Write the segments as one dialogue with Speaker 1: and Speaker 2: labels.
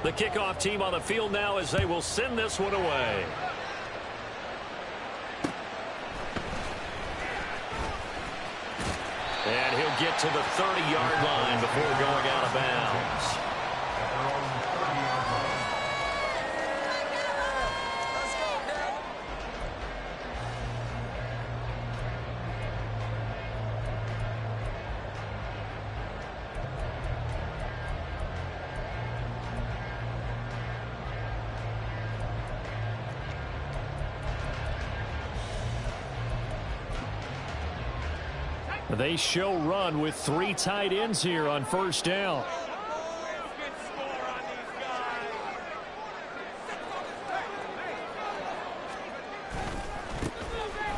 Speaker 1: The kickoff team on the field now as they will send this one away. And he'll get to the 30-yard line before going out of bounds. They show run with 3 tight ends here on first down.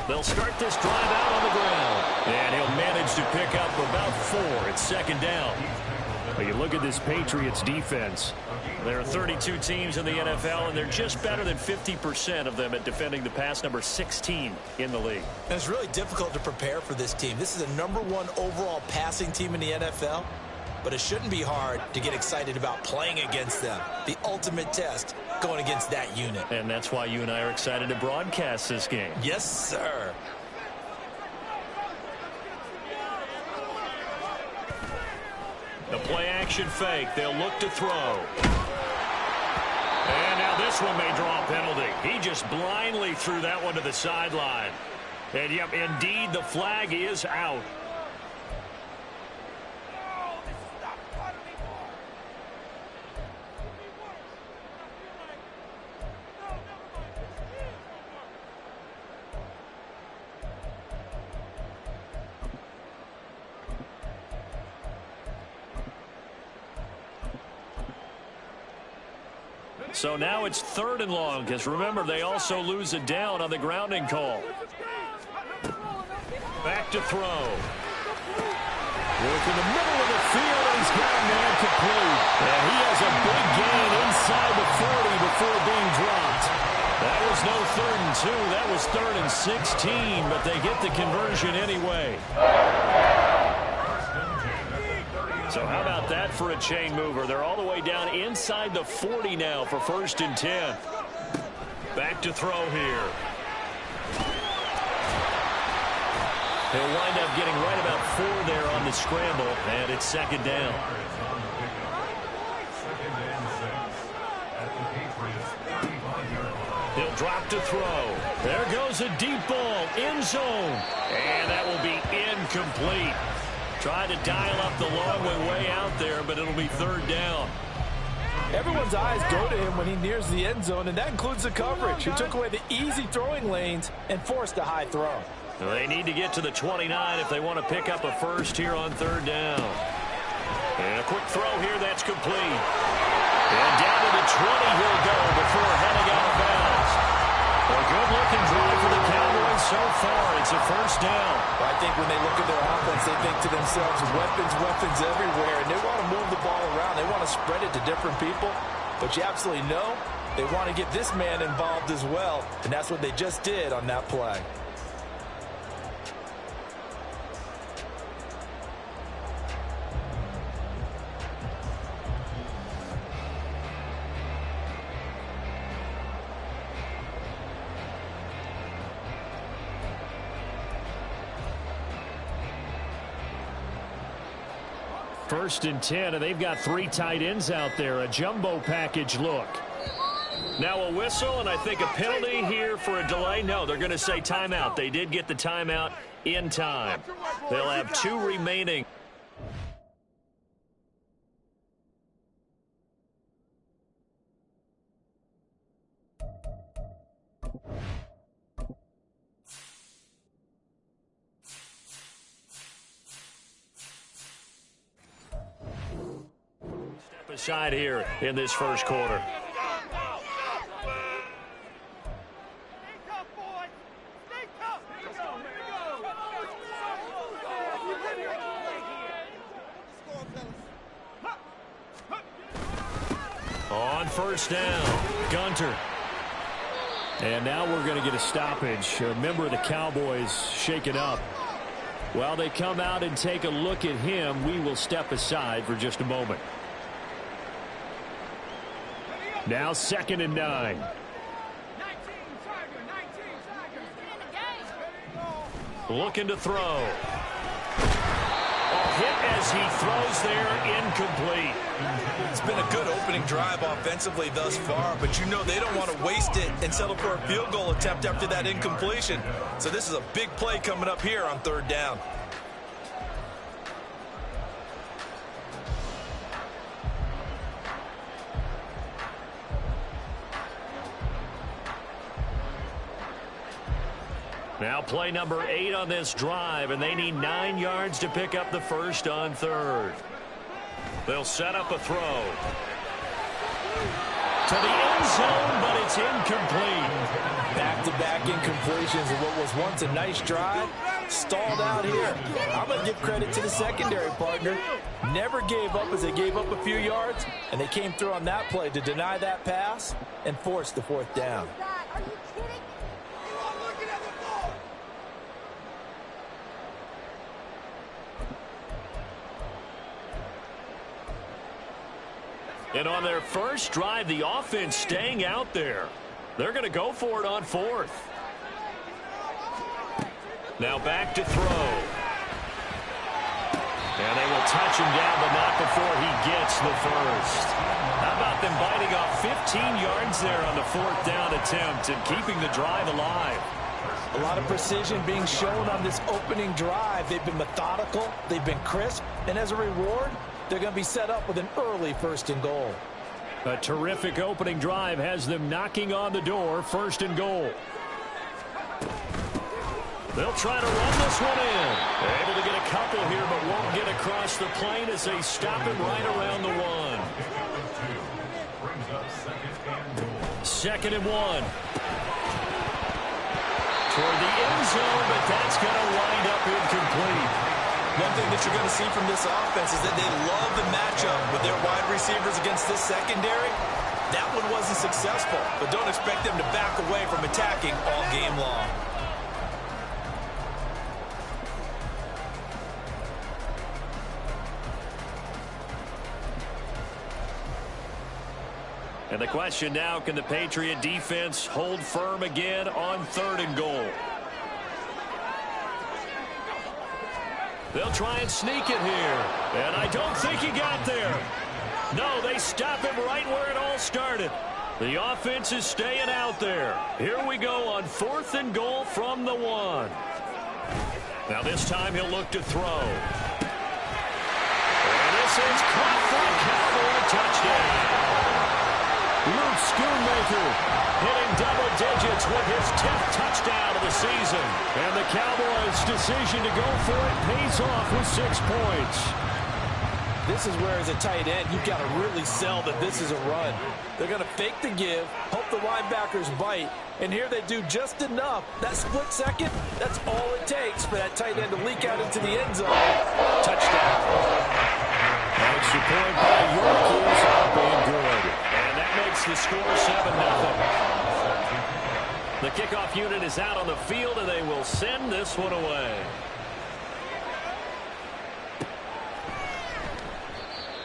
Speaker 1: They'll start this drive out on the ground. And he'll manage to pick up about 4. It's second down. Well, you look at this Patriots defense. There are 32 teams in the NFL, and they're just better than 50% of them at defending the pass, number 16 in the league.
Speaker 2: And it's really difficult to prepare for this team. This is a #1 overall passing team in the NFL, but it shouldn't be hard to get excited about playing against them. The ultimate test going against that unit.
Speaker 1: And that's why you and I are excited to broadcast this game.
Speaker 2: Yes, sir.
Speaker 1: The play-action fake. They'll look to throw. And now this one may draw a penalty. He just blindly threw that one to the sideline. And, yep, indeed, the flag is out. So now it's 3rd and long, because remember, they also lose a down on the grounding call. Back to throw. Work in the middle of the field, and he's got a man complete. And he has a big gain inside the 40 before being dropped. That was no 3rd and 2. That was 3rd and 16, but they get the conversion anyway. So how about that for a chain mover? They're all the way down inside the 40 now for 1st and 10. Back to throw here. He'll wind up getting right about 4 there on the scramble, and it's 2nd down. He'll drop to throw. There goes a deep ball, end zone, and that will be incomplete. Trying to dial up the long way out there, but it'll be 3rd down.
Speaker 3: Everyone's eyes go to him when he nears the end zone, and that includes the coverage. He took away the easy throwing lanes and forced a high throw.
Speaker 1: They need to get to the 29 if they want to pick up a first here on 3rd down. And a quick throw here, that's complete. And down to the 20 he'll go before heading out of bounds. A good-looking drive for the Cowboys so far. It's a 1st down.
Speaker 3: Well, I think when they look at their offense, they think to themselves, weapons everywhere, and they want to move the ball around. They want to spread it to different people. But you absolutely know they want to get this man involved as well, and that's what they just did on that play.
Speaker 1: First and 10, and they've got 3 tight ends out there. A jumbo package look. Now a whistle, and I think a penalty here for a delay. No, they're going to say timeout. They did get the timeout in time. They'll have 2 remaining. Aside here in this first quarter. On first down, Gunter. And now we're going to get a stoppage. A member of the Cowboys shaken up. While they come out and take a look at him, we will step aside for just a moment. Now 2nd and 9. Looking to throw. Hit as he throws there, incomplete.
Speaker 2: It's been a good opening drive offensively thus far, but you know they don't want to waste it and settle for a field goal attempt after that incompletion. So this is a big play coming up here on 3rd down.
Speaker 1: Now play number 8 on this drive, and they need 9 yards to pick up the first on 3rd. They'll set up a throw. To the end zone, but it's incomplete.
Speaker 3: Back-to-back incompletions of what was once a nice drive. Stalled out here. I'm going to give credit to the secondary partner. Never gave up as they gave up a few yards, and they came through on that play to deny that pass and force the 4th down.
Speaker 1: And on their first drive, the offense staying out there. They're going to go for it on 4th. Now back to throw. And they will touch him down, but not before he gets the first. How about them biting off 15 yards there on the 4th down attempt and keeping the drive alive?
Speaker 3: A lot of precision being shown on this opening drive. They've been methodical, they've been crisp, and as a reward, they're going to be set up with an early 1st and goal.
Speaker 1: A terrific opening drive has them knocking on the door, 1st and goal. They'll try to run this one in. They're able to get a couple here, but won't get across the plane as they stop him right around the 1. 2nd and 1. Toward the end zone, but that's going to wind up incomplete.
Speaker 2: One thing that you're going to see from this offense is that they love the matchup with their wide receivers against this secondary. That one wasn't successful, but don't expect them to back away from attacking all game long.
Speaker 1: And the question now, can the Patriot defense hold firm again on 3rd and goal? They'll try and sneak it here. And I don't think he got there. No, they stop him right where it all started. The offense is staying out there. Here we go on 4th and goal from the 1. Now this time he'll look to throw. And this is caught for a Cowboy touchdown. Luke Schoonmaker hitting double digits with his 10th touchdown of the season. And the Cowboys' decision to go for it pays off with 6 points.
Speaker 3: This is where, as a tight end, you've got to really sell that this is a run. They're going to fake the give, hope the linebackers bite, and here they do just enough. That split second, that's all it takes for that tight end to leak out into the end zone. Touchdown.
Speaker 1: Extra point by York is up and good. And that makes the score 7-0. The kickoff unit is out on the field, and they will send this one away.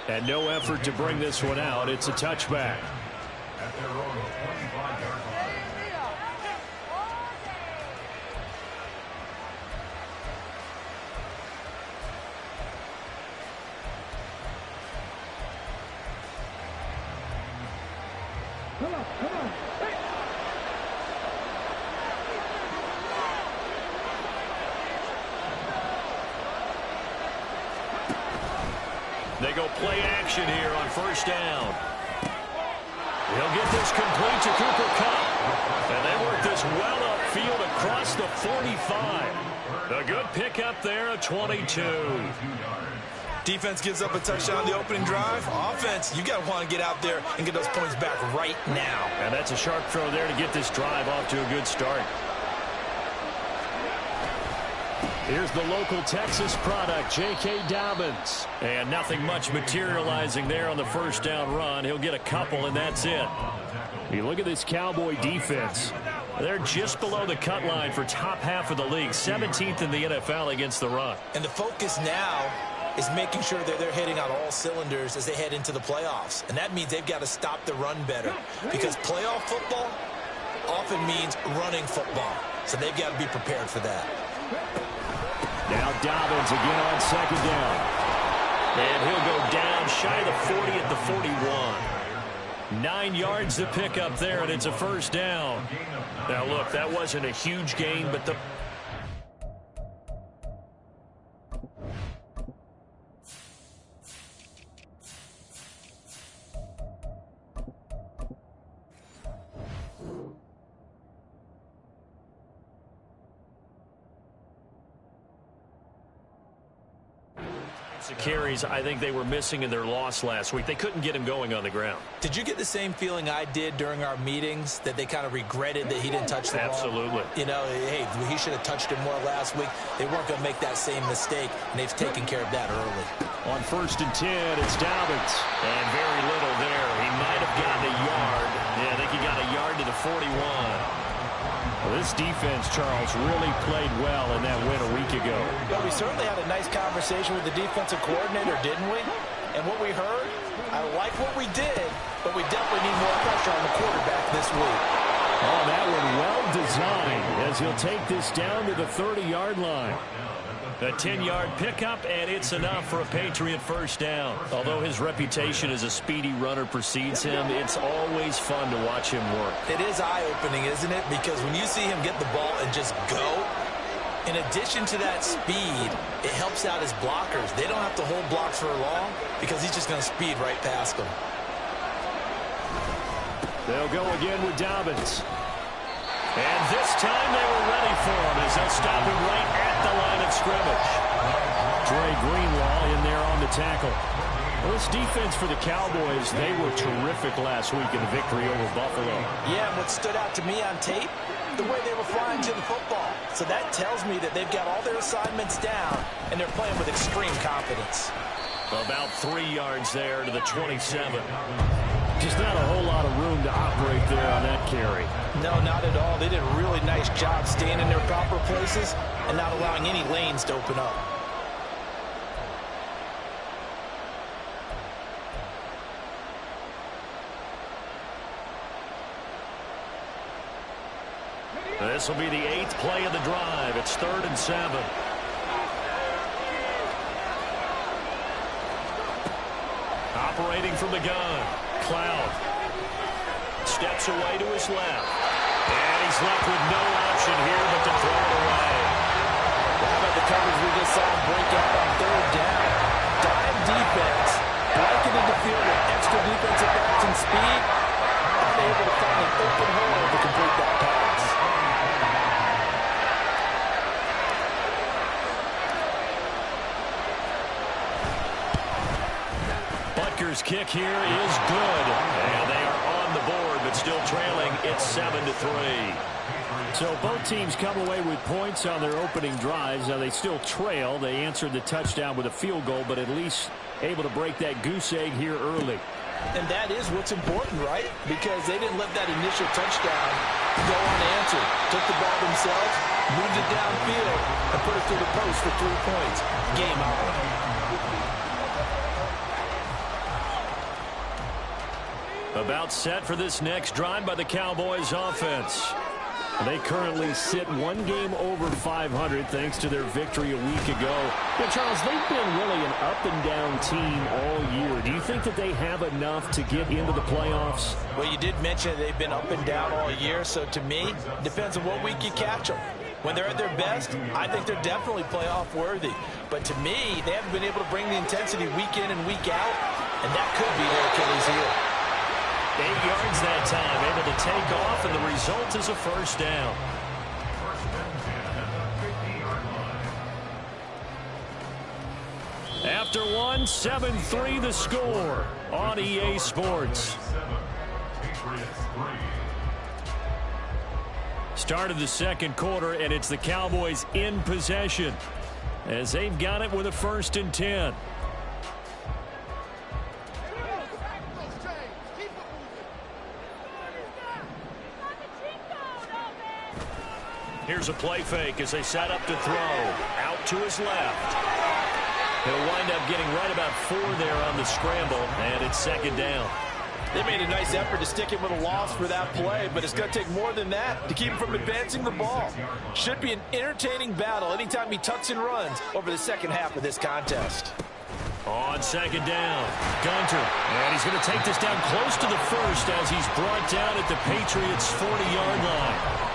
Speaker 1: And no effort to bring this one out. It's a touchback.
Speaker 4: Come on. Hey.
Speaker 1: They go play action here on 1st down. He'll get this complete to Cooper Kupp. And they work this well upfield across the 45. A good pickup there, a 22.
Speaker 2: Defense gives up a touchdown on the opening drive. Offense, you got to want to get out there and get those points back right now.
Speaker 1: And that's a sharp throw there to get this drive off to a good start. Here's the local Texas product, J.K. Dobbins. And nothing much materializing there on the 1st down run. He'll get a couple, and that's it. You look at this Cowboy defense. They're just below the cut line for top half of the league. 17th in the NFL against the run.
Speaker 2: And the focus now is making sure that they're hitting on all cylinders as they head into the playoffs. And that means they've got to stop the run better, because playoff football often means running football. So they've got to be prepared for that.
Speaker 1: Now Dobbins again on second down. And he'll go down shy of the 40 at the 41. 9 yards to pick up there, and it's a first down. Now, look, that wasn't a huge gain, but the carries I think they were missing in their loss last week. They couldn't get him going on the ground.
Speaker 2: Did you get the same feeling I did during our meetings, that they kind of regretted that he didn't touch the ball?
Speaker 1: Absolutely.
Speaker 2: You know, hey, he should have touched it more last week. They weren't going to make that same mistake, and they've taken care of that early.
Speaker 1: On 1st and 10, it's Dobbins. And very little there. He might have gotten a yard. Yeah, I think he got a yard to the 41. Well, this defense, Charles, really played well in that win a week ago.
Speaker 3: Well, we certainly had a nice conversation with the defensive coordinator, didn't we? And what we heard, I like what we did, but we definitely need more pressure on the quarterback this week.
Speaker 1: Oh, that one well designed as he'll take this down to the 30-yard line. A 10-yard pickup, and it's enough for a Patriot first down. Although his reputation as a speedy runner precedes him, it's always fun to watch him work.
Speaker 2: It is eye-opening, isn't it? Because when you see him get the ball and just go, in addition to that speed, it helps out his blockers. They don't have to hold blocks for long because he's just going to speed right past them.
Speaker 1: They'll go again with Dobbins. And this time they were ready for him as they'll stop him right at the line of scrimmage. Dre Greenlaw in there on the tackle. Well, this defense for the Cowboys, they were terrific last week in the victory over Buffalo.
Speaker 3: Yeah, and what stood out to me on tape, the way they were flying to the football. So that tells me that they've got all their assignments down, and they're playing with extreme confidence.
Speaker 1: About 3 yards there to the 27. Just not a whole lot of room to operate there on that carry.
Speaker 3: No, not at all. They did a really nice job staying in their proper places and not allowing any lanes to open up.
Speaker 1: This will be the 8th play of the drive. It's 3rd and 7. Operating from the gun. Cloud steps away to his left. And he's left with no option here but to throw it away.
Speaker 3: How about the coverage we just saw him break out on 3rd down? Dime defense, blanketed the field with extra defensive backs and speed, unable to find an open hole to complete that pass.
Speaker 1: Butker's kick here is good. And they are on the board, but still trailing. It's 7-3. So both teams come away with points on their opening drives. Now they still trail. They answered the touchdown with a field goal, but at least able to break that goose egg here early.
Speaker 3: And that is what's important, right? Because they didn't let that initial touchdown go unanswered. Took the ball themselves, moved it downfield, and put it through the post for 3 points. Game on.
Speaker 1: About set for this next drive by the Cowboys offense. They currently sit 1 game over 500 thanks to their victory a week ago. Yeah, Charles, they've been really an up-and-down team all year. Do you think that they have enough to get into the playoffs?
Speaker 3: Well, you did mention they've been up and down all year, so to me, it depends on what week you catch them. When they're at their best, I think they're definitely playoff worthy. But to me, they haven't been able to bring the intensity week in and week out, and that could be their Achilles heel.
Speaker 1: 8 yards that time, able to take off, and the result is a first down. After one, 7-3 the score on EA Sports. Start of the second quarter, and it's the Cowboys in possession as they've got it with a 1st and 10. Here's a play fake as they set up to throw. Out to his left. He'll wind up getting right about 4 there on the scramble, and it's second down.
Speaker 3: They made a nice effort to stick him with a loss for that play, but it's going to take more than that to keep him from advancing the ball. Should be an entertaining battle anytime he tucks and runs over the second half of this contest.
Speaker 1: On second down, Gunter. And he's going to take this down close to the first as he's brought down at the Patriots' 40-yard line.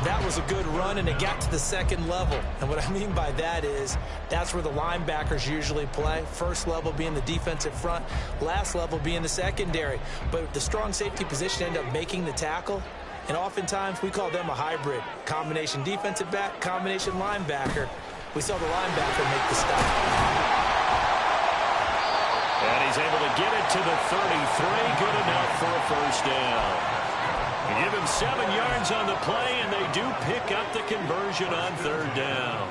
Speaker 2: That was a good run, and it got to the second level. And what I mean by that is that's where the linebackers usually play. First level being the defensive front, last level being the secondary. But the strong safety position ended up making the tackle. And oftentimes we call them a hybrid. Combination defensive back, combination linebacker. We saw the linebacker make the stop.
Speaker 1: And he's able to get it to the 33. Good enough for a first down. You give him 7 yards on the play, and they do pick up the conversion on third down.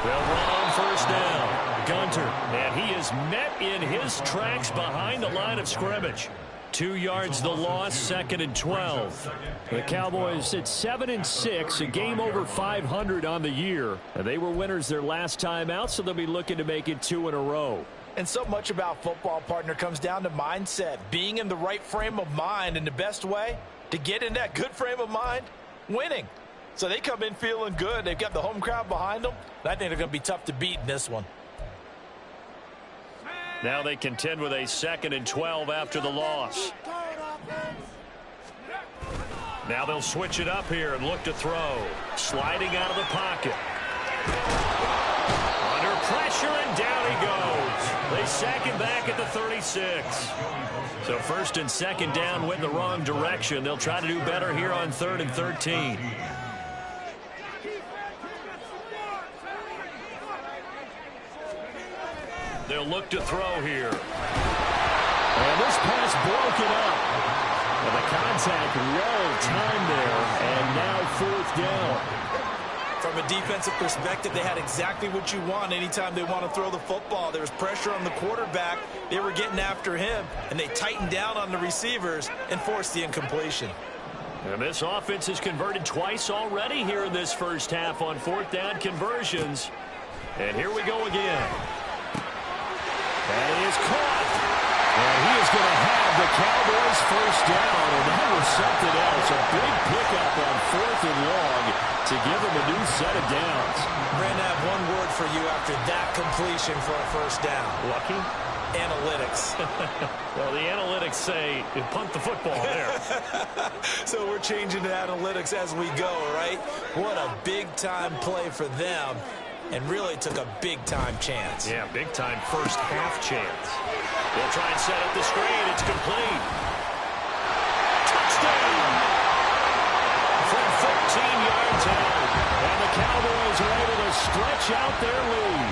Speaker 1: They'll run on first down. Gunter, and he is met in his tracks behind the line of scrimmage. 2 yards the loss, second and 12. The Cowboys at 7-6, a game over 500 on the year. And they were winners their last time out, so they'll be looking to make it 2 in a row.
Speaker 3: And so much about football, partner, comes down to mindset. Being in the right frame of mind, and the best way to get in that good frame of mind, winning. So they come in feeling good. They've got the home crowd behind them. I think they're going to be tough to beat in this one.
Speaker 1: Now they contend with a second and 12 after the loss. Now they'll switch it up here and look to throw. Sliding out of the pocket. Under pressure, and down he goes. They sack him back at the 36. So first and second down went the wrong direction. They'll try to do better here on 3rd and 13. They'll look to throw here. And this pass broken up. And the contact well timed there. And now 4th down.
Speaker 2: From a defensive perspective, they had exactly what you want anytime they want to throw the football. There was pressure on the quarterback. They were getting after him, and they tightened down on the receivers and forced the incompletion.
Speaker 1: And this offense has converted twice already here in this first half on 4th down conversions. And here we go again. And he is caught. And he is going to have the Cowboys first down. And that was something else. A big pickup on 4th and long to give them a new set of downs.
Speaker 2: Brandon, I have one word for you after that completion for a first down.
Speaker 1: Lucky?
Speaker 2: Analytics.
Speaker 1: Well, the analytics say you punt the football there.
Speaker 2: So we're changing to analytics as we go, right? What a big-time play for them. And really took a big-time chance.
Speaker 1: Yeah, big-time first half chance. They'll try and set up the screen. It's complete. Touchdown! From 14 yards out. And the Cowboys are able to stretch out their lead.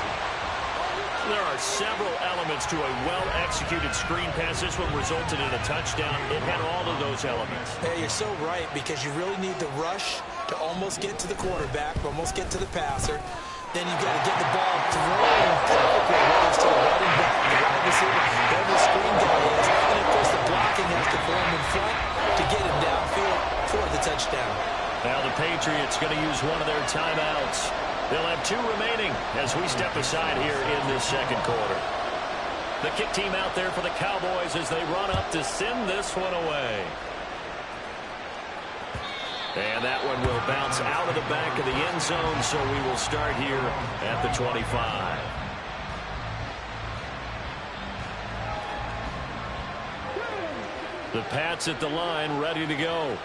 Speaker 1: There are several elements to a well-executed screen pass. This one resulted in a touchdown. It had all of those elements.
Speaker 2: Hey, you're so right, because you really need the rush to almost get to the quarterback, almost get to the passer. Then you got to get the ball thrown perfectly, whether it's to the running back, the wide receiver, whoever the screen guy is. And, of course, the blocking has to form in front to get him downfield for the touchdown.
Speaker 1: Now the Patriots going to use one of their timeouts. They'll have 2 remaining as we step aside here in this second quarter. The kick team out there for the Cowboys as they run up to send this one away. And that one will bounce out of the back of the end zone, so we will start here at the 25. The Pats at the line, ready to go.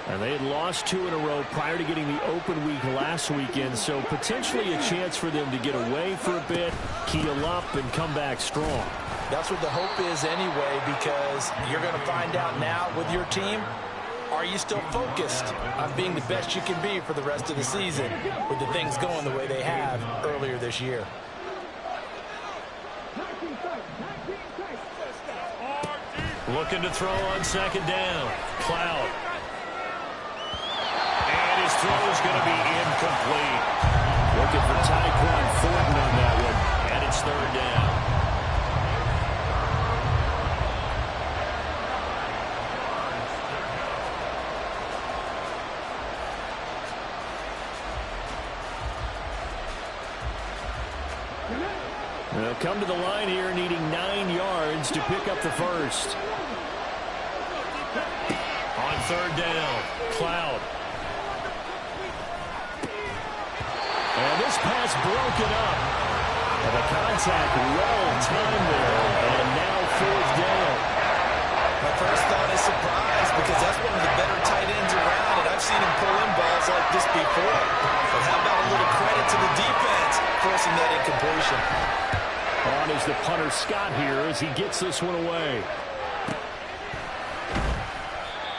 Speaker 1: And they had lost 2 in a row prior to getting the open week last weekend, so potentially a chance for them to get away for a bit, keel up, and come back strong.
Speaker 2: That's what the hope is anyway, because you're going to find out now with your team, are you still focused on being the best you can be for the rest of the season with the things going the way they have earlier this year?
Speaker 1: Looking to throw on second down. Cloud. And his throw is going to be incomplete. Looking for Tyquan Thornton on that one. And it's 3rd down. They'll come to the line here needing 9 yards to pick up the first. On third down, Cloud. And this pass broken up. And the contact well timed there. And now fourth down.
Speaker 2: My first thought is surprise because that's one of the better tight ends around, and I've seen him pull in balls like this before. But how about a little credit to the defense forcing that incompletion?
Speaker 1: On is the punter Scott here as he gets this one away.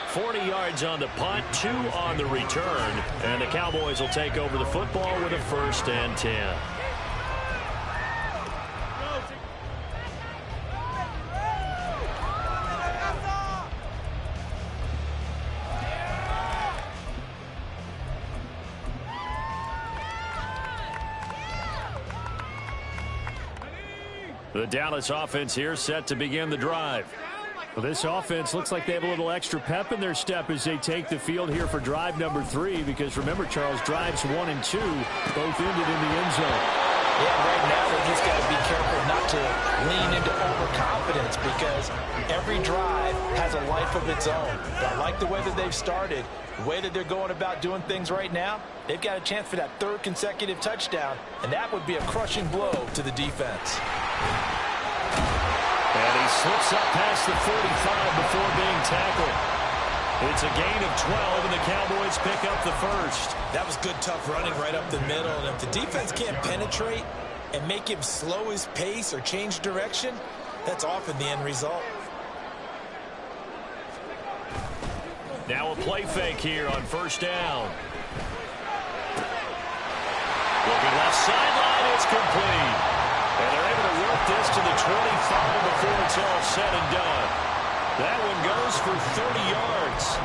Speaker 1: 40 yards on the punt, 2 on the return, and the Cowboys will take over the football with a 1st and 10. The Dallas offense here set to begin the drive. Well, this offense looks like they have a little extra pep in their step as they take the field here for drive number 3, because remember, Charles, drives 1 and 2 both ended in the end zone.
Speaker 2: Yeah, right now they just got to be careful not to lean into overconfidence because every drive has a life of its own. But I like the way that they've started, the way that they're going about doing things right now. They've got a chance for that 3rd consecutive touchdown, and that would be a crushing blow to the defense.
Speaker 1: And he slips up past the 45 before being tackled. It's a gain of 12, and the Cowboys pick up the first.
Speaker 2: That was good, tough running right up the middle. And if the defense can't penetrate and make him slow his pace or change direction, that's often the end result.
Speaker 1: Now a play fake here on 1st down. Looking left sideline, it's complete. And they're able to work this to the 25 before it's all said and done. That one goes for 30 yards.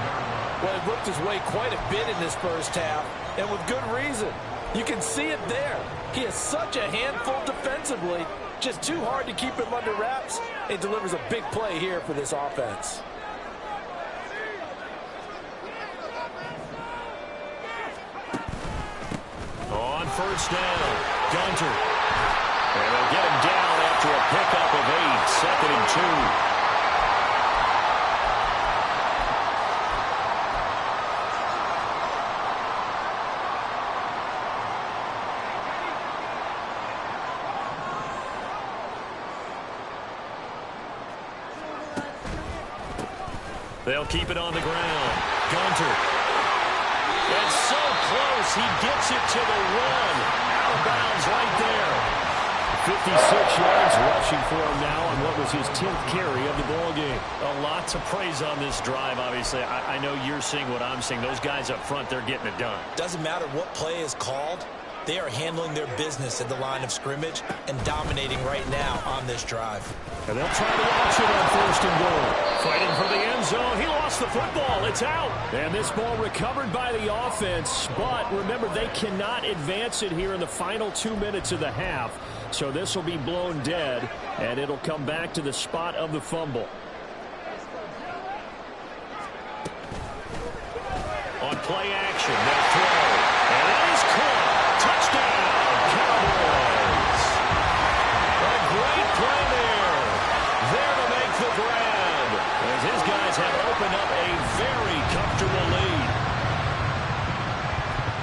Speaker 3: Well, he worked his way quite a bit in this first half, and with good reason. You can see it there. He is such a handful defensively, just too hard to keep him under wraps. He delivers a big play here for this offense.
Speaker 1: On 1st down, Gunter. And they'll get him down after a pickup of 8, 2nd and 2. They'll keep it on the ground. Gunter. And so close, he gets it to the 1. Out of bounds right there. 56 yards rushing for him now on what was his 10th carry of the ball game. A lot to praise on this drive, obviously. I know you're seeing what I'm seeing. Those guys up front, they're getting it done.
Speaker 2: Doesn't matter what play is called. They are handling their business at the line of scrimmage and dominating right now on this drive.
Speaker 1: And they'll try to launch it on 1st and goal. Fighting for the end zone. He lost the football. It's out. And this ball recovered by the offense. But remember, they cannot advance it here in the final 2 minutes of the half. So this will be blown dead, and it'll come back to the spot of the fumble. On play action, they'll throw. And it is caught. Touchdown, Cowboys. A great play there. There to make the grab, as his guys have opened up a very comfortable lead.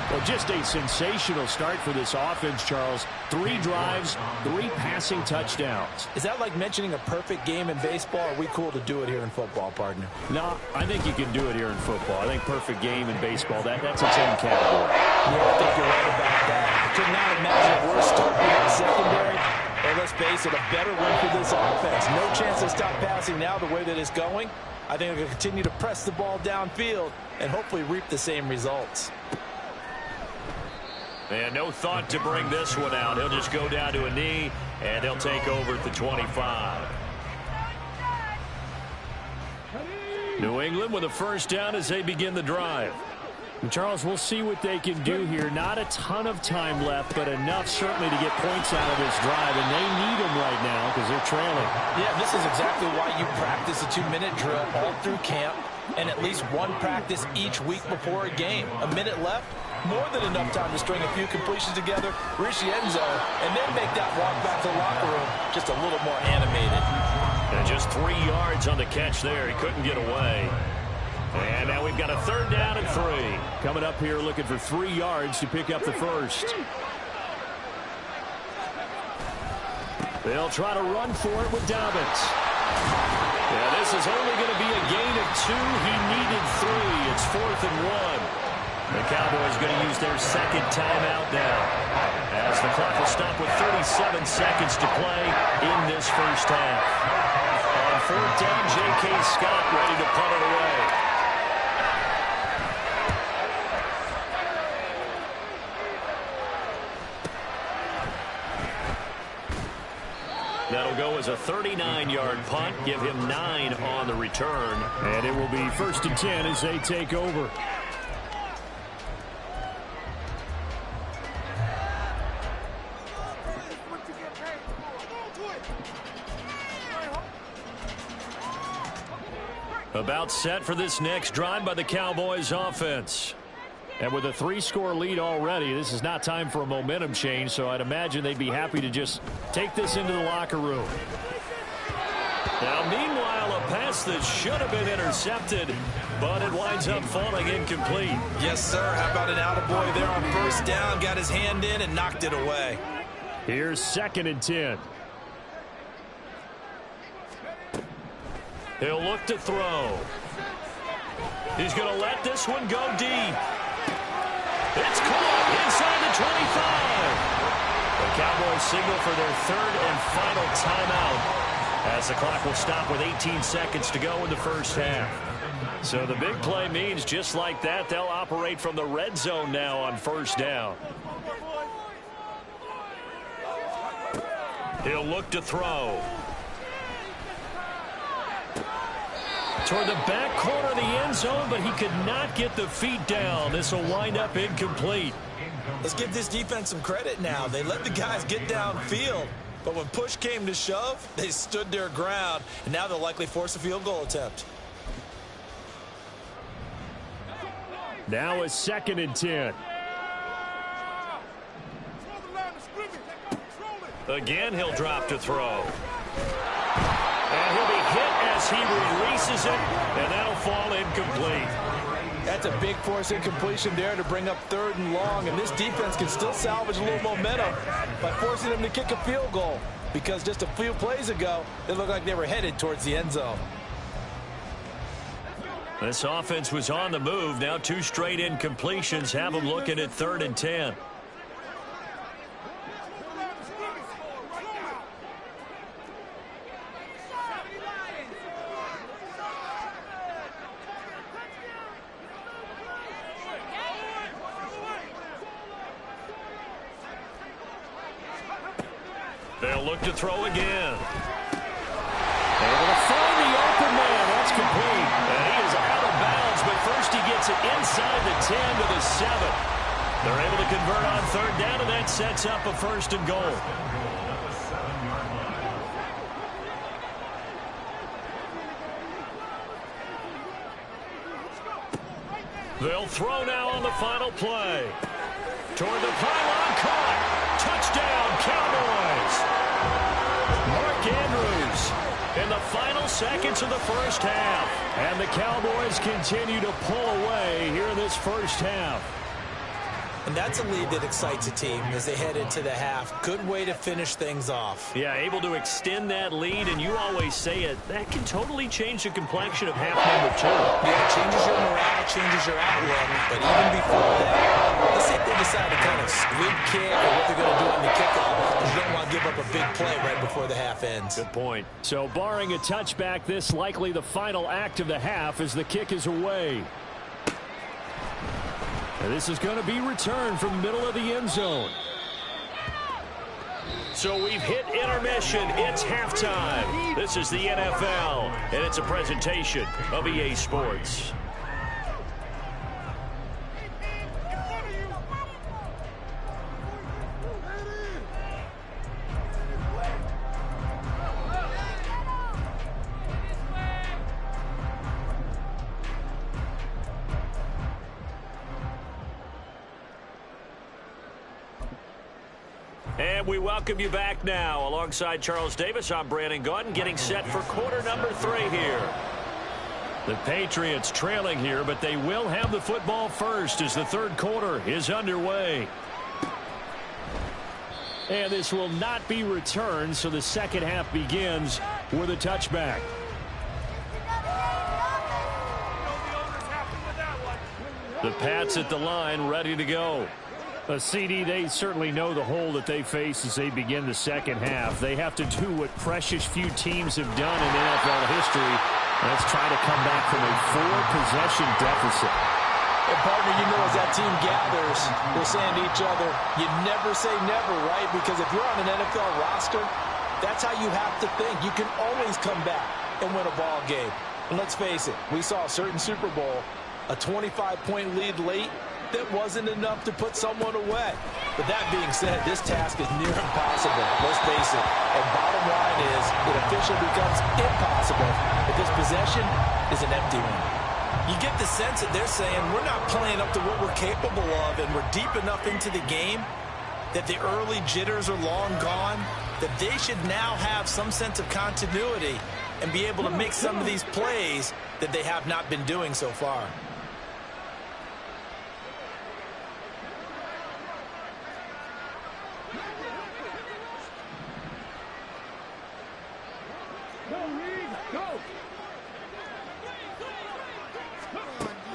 Speaker 1: Well, just a sensational start for this offense, Charles. 3 drives, 3 passing touchdowns.
Speaker 3: Is that like mentioning a perfect game in baseball? Or are we cool to do it here in football, partner?
Speaker 1: No, I think you can do it here in football. I think perfect game in baseball, that's its own category.
Speaker 3: Yeah, I think you're right about that. I could not imagine a worse start being the secondary. Well, let's face it, a better win for this offense. No chance to stop passing now the way that it's going. I think they're going to continue to press the ball downfield and hopefully reap the same results.
Speaker 1: And no thought to bring this one out. He'll just go down to a knee, and he'll take over at the 25. New England with a 1st down as they begin the drive. And Charles, we'll see what they can do here. Not a ton of time left, but enough certainly to get points out of this drive, and they need them right now because they're trailing.
Speaker 2: Yeah, this is exactly why you practice a 2-minute drill all through camp and at least one practice each week before a game. A minute left,
Speaker 3: More than enough time to string a few completions together, reach the end zone, and then make that walk back to the locker room just a little more animated.
Speaker 1: And just 3 yards on the catch there. He couldn't get away. And now we've got a 3rd down and 3.
Speaker 4: Coming up here looking for 3 yards to pick up the first. They'll try to run for it with Dobbins.
Speaker 1: Yeah, this is only going to be a gain of 2. He needed 3. It's 4th and 1. The Cowboys going to use their 2nd timeout now, as the clock will stop with 37 seconds to play in this first half. On 4th down, J.K. Scott ready to punt it away. That'll go as a 39-yard punt, give him 9 on the return.
Speaker 4: And it will be 1st and 10 as they take over.
Speaker 1: About set for this next drive by the Cowboys offense.
Speaker 4: And with a 3-score lead already, this is not time for a momentum change, so I'd imagine they'd be happy to just take this into the locker room.
Speaker 1: Now, meanwhile, a pass that should have been intercepted, but it winds up falling incomplete.
Speaker 2: Yes, sir. How about an attaboy there on 1st down? Got his hand in and knocked it away.
Speaker 4: Here's 2nd and 10.
Speaker 1: He'll look to throw. He's going to let this one go deep. It's caught inside the 25. The Cowboys signal for their 3rd and final timeout, as the clock will stop with 18 seconds to go in the first half. So the big play means just like that, they'll operate from the red zone now on 1st down. He'll look to throw. Toward the back corner of the end zone, but he could not get the feet down. This will wind up incomplete.
Speaker 2: Let's give this defense some credit now. They let the guys get downfield, but when push came to shove, they stood their ground, and now they'll likely force a field goal attempt.
Speaker 4: Now a 2nd and 10.
Speaker 1: Again, he'll drop to throw. And he'll be hit as he releases it, and that'll fall incomplete.
Speaker 3: That's a big force incompletion there to bring up 3rd and long, and this defense can still salvage a little momentum by forcing them to kick a field goal, because just a few plays ago, it looked like they were headed towards the end zone.
Speaker 1: This offense was on the move. Now 2 straight incompletions have them looking at 3rd and 10. They'll look to throw again. Able to find the open man. That's complete. And he is out of bounds, but first he gets it inside the 10 to the 7. They're able to convert on 3rd down, and that sets up a 1st and goal. They'll throw now on the final play. Toward the pylon, caught. Touchdown, Cowboys. Mark Andrews in the final seconds of the first half. And the Cowboys continue to pull away here in this first half.
Speaker 2: And that's a lead that excites a team as they head into the half. Good way to finish things off.
Speaker 1: Yeah, able to extend that lead, and you always say it, that can totally change the complexion of half number 2.
Speaker 2: Yeah, it changes your morale, changes your outlook. But even before that, let's say if they decide to kind of squib kick or what they're going to do on the kickoff, because you don't want to give up a big play right before the half ends.
Speaker 1: Good point.
Speaker 4: So barring a touchback, this likely the final act of the half as the kick is away. And this is going to be returned from the middle of the end zone.
Speaker 1: So we've hit intermission. It's halftime. This is the NFL, and it's a presentation of EA Sports. And we welcome you back now. Alongside Charles Davis, I'm Brandon Gaudin, getting set for quarter number 3 here. The Patriots trailing here, but they will have the football first as the third quarter is underway. And this will not be returned, so the second half begins with a touchback. The Pats at the line, ready to go. CD, they certainly know the hole that they face as they begin the second half. They have to do what precious few teams have done in NFL history. Let's try to come back from a 4-possession deficit.
Speaker 3: And partner, you know, as that team gathers, we're saying to each other, you never say never, right? Because if you're on an NFL roster, that's how you have to think. You can always come back and win a ball game. And let's face it, we saw a certain Super Bowl, a 25-point lead late, that wasn't enough to put someone away. But that being said, this task is near impossible. Let's face it. And bottom line is, it officially becomes impossible if this possession is an empty one.
Speaker 2: You get the sense that they're saying we're not playing up to what we're capable of, and we're deep enough into the game that the early jitters are long gone, that they should now have some sense of continuity and be able to make some of these plays that they have not been doing so far.